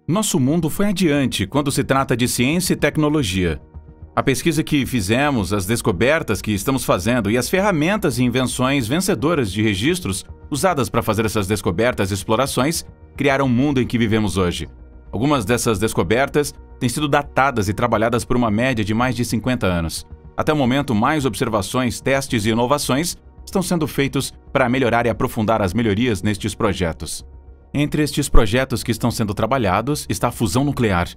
Nosso mundo foi adiante quando se trata de ciência e tecnologia. A pesquisa que fizemos, as descobertas que estamos fazendo e as ferramentas e invenções vencedoras de registros usadas para fazer essas descobertas e explorações criaram o mundo em que vivemos hoje. Algumas dessas descobertas têm sido datadas e trabalhadas por uma média de mais de 50 anos. Até o momento, mais observações, testes e inovações estão sendo feitos para melhorar e aprofundar as melhorias nestes projetos. Entre estes projetos que estão sendo trabalhados está a fusão nuclear.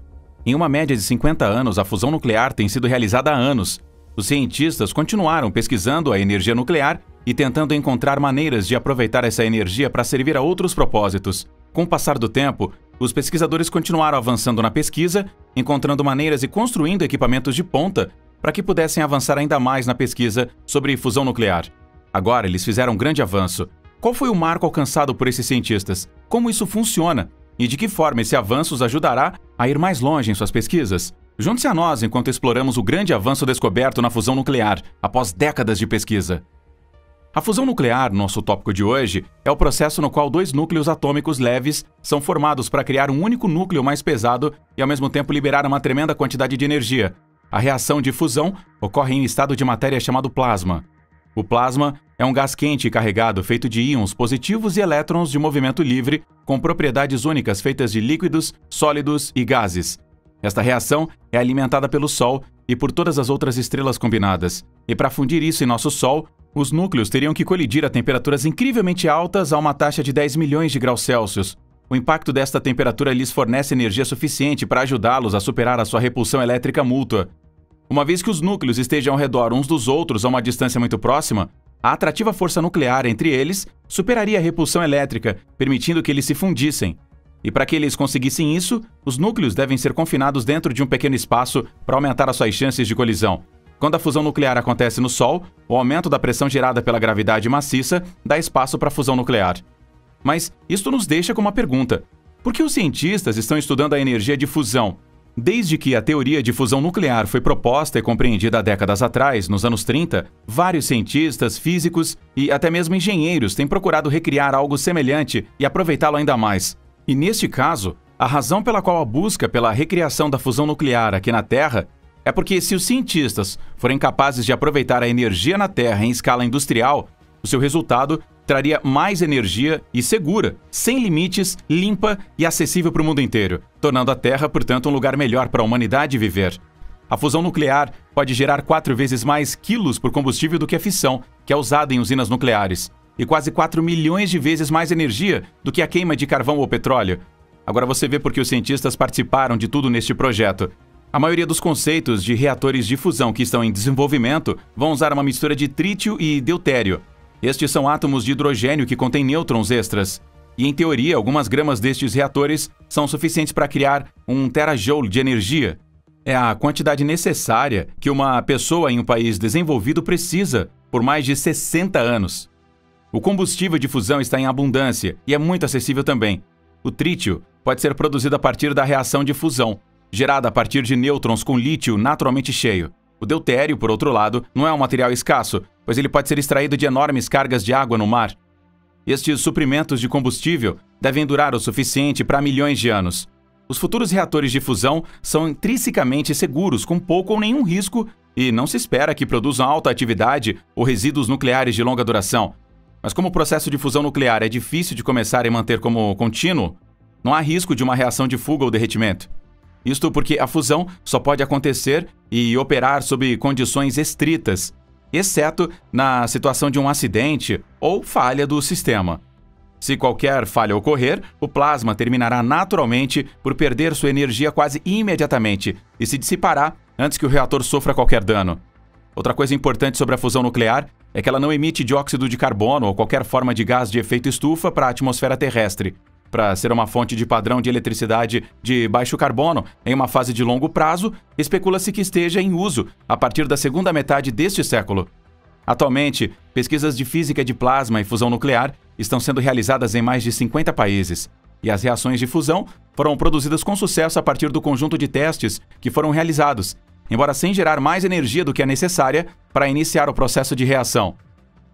Em uma média de 50 anos, a fusão nuclear tem sido realizada há anos. Os cientistas continuaram pesquisando a energia nuclear e tentando encontrar maneiras de aproveitar essa energia para servir a outros propósitos. Com o passar do tempo, os pesquisadores continuaram avançando na pesquisa, encontrando maneiras e construindo equipamentos de ponta para que pudessem avançar ainda mais na pesquisa sobre fusão nuclear. Agora, eles fizeram um grande avanço. Qual foi o marco alcançado por esses cientistas? Como isso funciona? E de que forma esse avanço os ajudará a ir mais longe em suas pesquisas? Junte-se a nós enquanto exploramos o grande avanço descoberto na fusão nuclear, após décadas de pesquisa. A fusão nuclear, nosso tópico de hoje, é o processo no qual dois núcleos atômicos leves são formados para criar um único núcleo mais pesado e ao mesmo tempo liberar uma tremenda quantidade de energia. A reação de fusão ocorre em estado de matéria chamado plasma. O plasma é um gás quente e carregado feito de íons positivos e elétrons de movimento livre, com propriedades únicas feitas de líquidos, sólidos e gases. Esta reação é alimentada pelo Sol e por todas as outras estrelas combinadas. E para fundir isso em nosso Sol, os núcleos teriam que colidir a temperaturas incrivelmente altas a uma taxa de 10 milhões de graus Celsius. O impacto desta temperatura lhes fornece energia suficiente para ajudá-los a superar a sua repulsão elétrica mútua. Uma vez que os núcleos estejam ao redor uns dos outros a uma distância muito próxima, a atrativa força nuclear entre eles superaria a repulsão elétrica, permitindo que eles se fundissem. E para que eles conseguissem isso, os núcleos devem ser confinados dentro de um pequeno espaço para aumentar as suas chances de colisão. Quando a fusão nuclear acontece no Sol, o aumento da pressão gerada pela gravidade maciça dá espaço para a fusão nuclear. Mas isto nos deixa com uma pergunta: por que os cientistas estão estudando a energia de fusão? Desde que a teoria de fusão nuclear foi proposta e compreendida há décadas atrás, nos anos 30, vários cientistas, físicos e até mesmo engenheiros têm procurado recriar algo semelhante e aproveitá-lo ainda mais. E neste caso, a razão pela qual a busca pela recriação da fusão nuclear aqui na Terra é porque se os cientistas forem capazes de aproveitar a energia na Terra em escala industrial, o seu resultado traria mais energia e segura, sem limites, limpa e acessível para o mundo inteiro, tornando a Terra, portanto, um lugar melhor para a humanidade viver. A fusão nuclear pode gerar 4 vezes mais quilos por combustível do que a fissão, que é usada em usinas nucleares, e quase 4 milhões de vezes mais energia do que a queima de carvão ou petróleo. Agora você vê por que os cientistas participaram de tudo neste projeto. A maioria dos conceitos de reatores de fusão que estão em desenvolvimento vão usar uma mistura de trítio e deutério. Estes são átomos de hidrogênio que contêm nêutrons extras. E, em teoria, algumas gramas destes reatores são suficientes para criar 1 terajoule de energia. É a quantidade necessária que uma pessoa em um país desenvolvido precisa por mais de 60 anos. O combustível de fusão está em abundância e é muito acessível também. O trítio pode ser produzido a partir da reação de fusão, gerada a partir de nêutrons com lítio naturalmente cheio. O deutério, por outro lado, não é um material escasso, pois ele pode ser extraído de enormes cargas de água no mar. Estes suprimentos de combustível devem durar o suficiente para milhões de anos. Os futuros reatores de fusão são intrinsecamente seguros, com pouco ou nenhum risco, e não se espera que produzam alta atividade ou resíduos nucleares de longa duração. Mas como o processo de fusão nuclear é difícil de começar e manter como contínuo, não há risco de uma reação de fuga ou derretimento. Isto porque a fusão só pode acontecer e operar sob condições estritas, exceto na situação de um acidente ou falha do sistema. Se qualquer falha ocorrer, o plasma terminará naturalmente por perder sua energia quase imediatamente e se dissipará antes que o reator sofra qualquer dano. Outra coisa importante sobre a fusão nuclear é que ela não emite dióxido de carbono ou qualquer forma de gás de efeito estufa para a atmosfera terrestre. Para ser uma fonte de padrão de eletricidade de baixo carbono em uma fase de longo prazo, especula-se que esteja em uso a partir da segunda metade deste século. Atualmente, pesquisas de física de plasma e fusão nuclear estão sendo realizadas em mais de 50 países, e as reações de fusão foram produzidas com sucesso a partir do conjunto de testes que foram realizados, embora sem gerar mais energia do que é necessária para iniciar o processo de reação.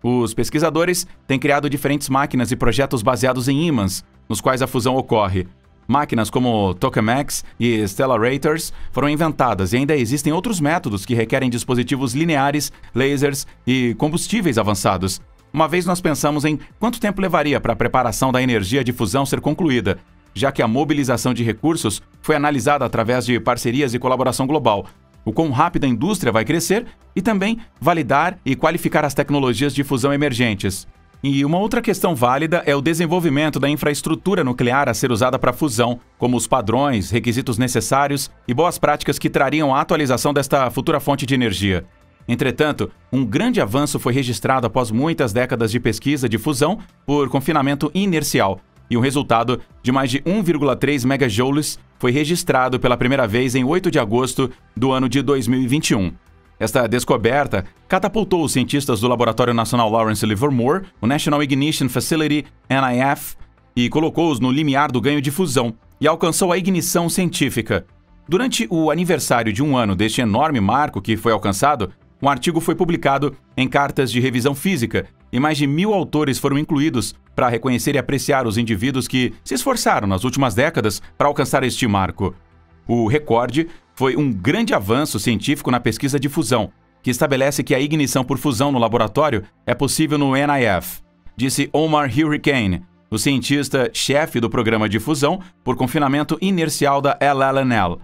Os pesquisadores têm criado diferentes máquinas e projetos baseados em ímãs, nos quais a fusão ocorre. Máquinas como tokamaks e stellarators foram inventadas e ainda existem outros métodos que requerem dispositivos lineares, lasers e combustíveis avançados. Uma vez nós pensamos em quanto tempo levaria para a preparação da energia de fusão ser concluída, já que a mobilização de recursos foi analisada através de parcerias e colaboração global, o quão rápido a indústria vai crescer e também validar e qualificar as tecnologias de fusão emergentes. E uma outra questão válida é o desenvolvimento da infraestrutura nuclear a ser usada para fusão, como os padrões, requisitos necessários e boas práticas que trariam a atualização desta futura fonte de energia. Entretanto, um grande avanço foi registrado após muitas décadas de pesquisa de fusão por confinamento inercial, e um resultado de mais de 1,3 megajoules foi registrado pela primeira vez em 8 de agosto do ano de 2021. Esta descoberta catapultou os cientistas do Laboratório Nacional Lawrence Livermore, o National Ignition Facility, NIF, e colocou-os no limiar do ganho de fusão e alcançou a ignição científica. Durante o aniversário de um ano deste enorme marco que foi alcançado, um artigo foi publicado em Cartas de Revisão Física e mais de 1.000 autores foram incluídos para reconhecer e apreciar os indivíduos que se esforçaram nas últimas décadas para alcançar este marco. O recorde foi um grande avanço científico na pesquisa de fusão, que estabelece que a ignição por fusão no laboratório é possível no NIF, disse Omar Hurricane, o cientista-chefe do programa de fusão por confinamento inercial da LLNL.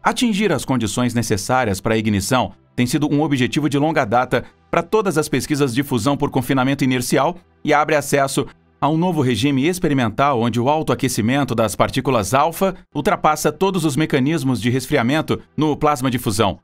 Atingir as condições necessárias para a ignição tem sido um objetivo de longa data para todas as pesquisas de fusão por confinamento inercial e abre acesso a um novo regime experimental onde o autoaquecimento das partículas alfa ultrapassa todos os mecanismos de resfriamento no plasma de fusão.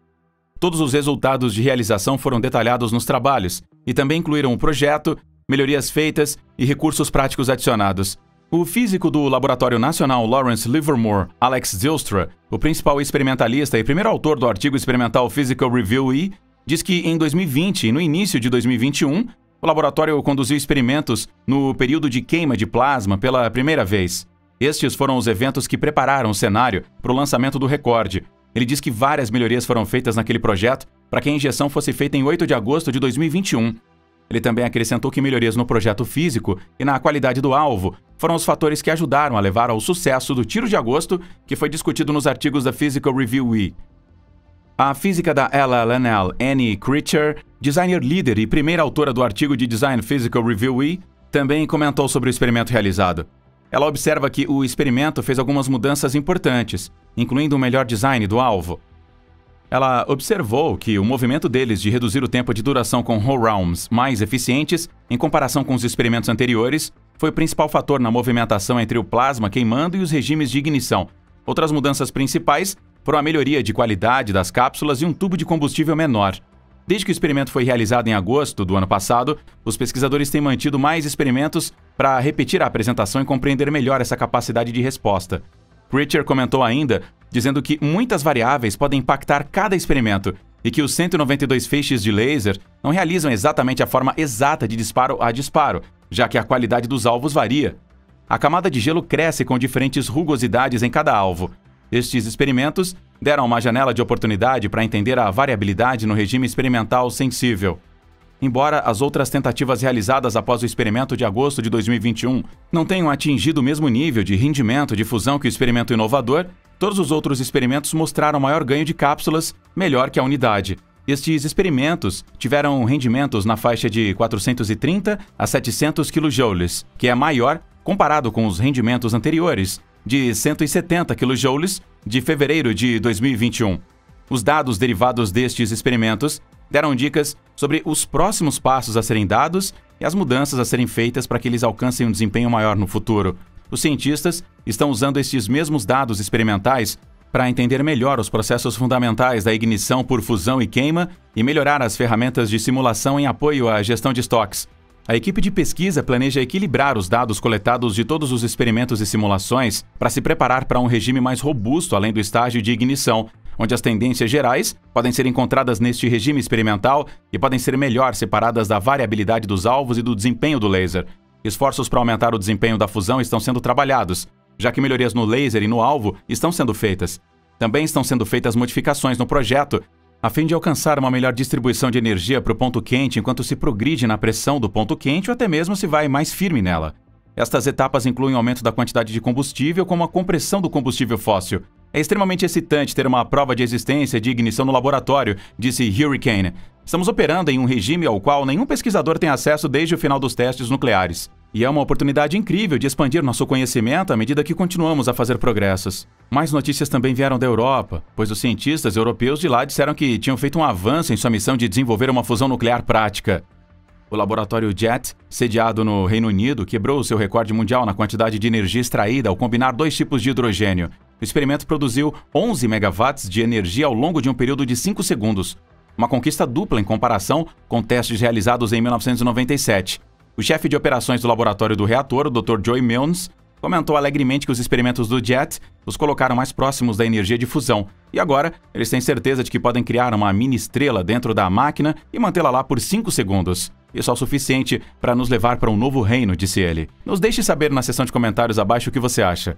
Todos os resultados de realização foram detalhados nos trabalhos e também incluíram o projeto, melhorias feitas e recursos práticos adicionados. O físico do Laboratório Nacional Lawrence Livermore, Alex Zylstra, o principal experimentalista e primeiro autor do artigo experimental Physical Review E, diz que em 2020 e no início de 2021, o laboratório conduziu experimentos no período de queima de plasma pela primeira vez. Estes foram os eventos que prepararam o cenário para o lançamento do recorde. Ele diz que várias melhorias foram feitas naquele projeto para que a injeção fosse feita em 8 de agosto de 2021. Ele também acrescentou que melhorias no projeto físico e na qualidade do alvo foram os fatores que ajudaram a levar ao sucesso do tiro de agosto, que foi discutido nos artigos da Physical Review E. A física da LLNL, Annie Critcher, designer líder e primeira autora do artigo de Design Physical Review E, também comentou sobre o experimento realizado. Ela observa que o experimento fez algumas mudanças importantes, incluindo um melhor design do alvo. Ela observou que o movimento deles de reduzir o tempo de duração com rounds mais eficientes em comparação com os experimentos anteriores foi o principal fator na movimentação entre o plasma queimando e os regimes de ignição. Outras mudanças principais foram a melhoria de qualidade das cápsulas e um tubo de combustível menor. Desde que o experimento foi realizado em agosto do ano passado, os pesquisadores têm mantido mais experimentos para repetir a apresentação e compreender melhor essa capacidade de resposta. Critcher comentou ainda, dizendo que muitas variáveis podem impactar cada experimento e que os 192 feixes de laser não realizam exatamente a forma exata de disparo a disparo, já que a qualidade dos alvos varia. A camada de gelo cresce com diferentes rugosidades em cada alvo. Estes experimentos deram uma janela de oportunidade para entender a variabilidade no regime experimental sensível. Embora as outras tentativas realizadas após o experimento de agosto de 2021 não tenham atingido o mesmo nível de rendimento de fusão que o experimento inovador, todos os outros experimentos mostraram maior ganho de cápsulas, melhor que a unidade. Estes experimentos tiveram rendimentos na faixa de 430 a 700 kJ, que é maior comparado com os rendimentos anteriores, de 170 kJ de fevereiro de 2021. Os dados derivados destes experimentos deram dicas sobre os próximos passos a serem dados e as mudanças a serem feitas para que eles alcancem um desempenho maior no futuro. Os cientistas estão usando estes mesmos dados experimentais para entender melhor os processos fundamentais da ignição por fusão e queima e melhorar as ferramentas de simulação em apoio à gestão de estoques. A equipe de pesquisa planeja equilibrar os dados coletados de todos os experimentos e simulações para se preparar para um regime mais robusto além do estágio de ignição, onde as tendências gerais podem ser encontradas neste regime experimental e podem ser melhor separadas da variabilidade dos alvos e do desempenho do laser. Esforços para aumentar o desempenho da fusão estão sendo trabalhados, já que melhorias no laser e no alvo estão sendo feitas. Também estão sendo feitas modificações no projeto, a fim de alcançar uma melhor distribuição de energia para o ponto quente enquanto se progride na pressão do ponto quente ou até mesmo se vai mais firme nela. Estas etapas incluem o aumento da quantidade de combustível, como a compressão do combustível fóssil. É extremamente excitante ter uma prova de existência de ignição no laboratório, disse Hurricane. Estamos operando em um regime ao qual nenhum pesquisador tem acesso desde o final dos testes nucleares. E é uma oportunidade incrível de expandir nosso conhecimento à medida que continuamos a fazer progressos. Mais notícias também vieram da Europa, pois os cientistas europeus de lá disseram que tinham feito um avanço em sua missão de desenvolver uma fusão nuclear prática. O laboratório JET, sediado no Reino Unido, quebrou seu recorde mundial na quantidade de energia extraída ao combinar dois tipos de hidrogênio. O experimento produziu 11 megawatts de energia ao longo de um período de 5 segundos. Uma conquista dupla em comparação com testes realizados em 1997. O chefe de operações do laboratório do reator, o Dr. Joy Milnes, comentou alegremente que os experimentos do JET os colocaram mais próximos da energia de fusão. E agora, eles têm certeza de que podem criar uma mini estrela dentro da máquina e mantê-la lá por 5 segundos. Isso é o suficiente para nos levar para um novo reino, disse ele. Nos deixe saber na seção de comentários abaixo o que você acha.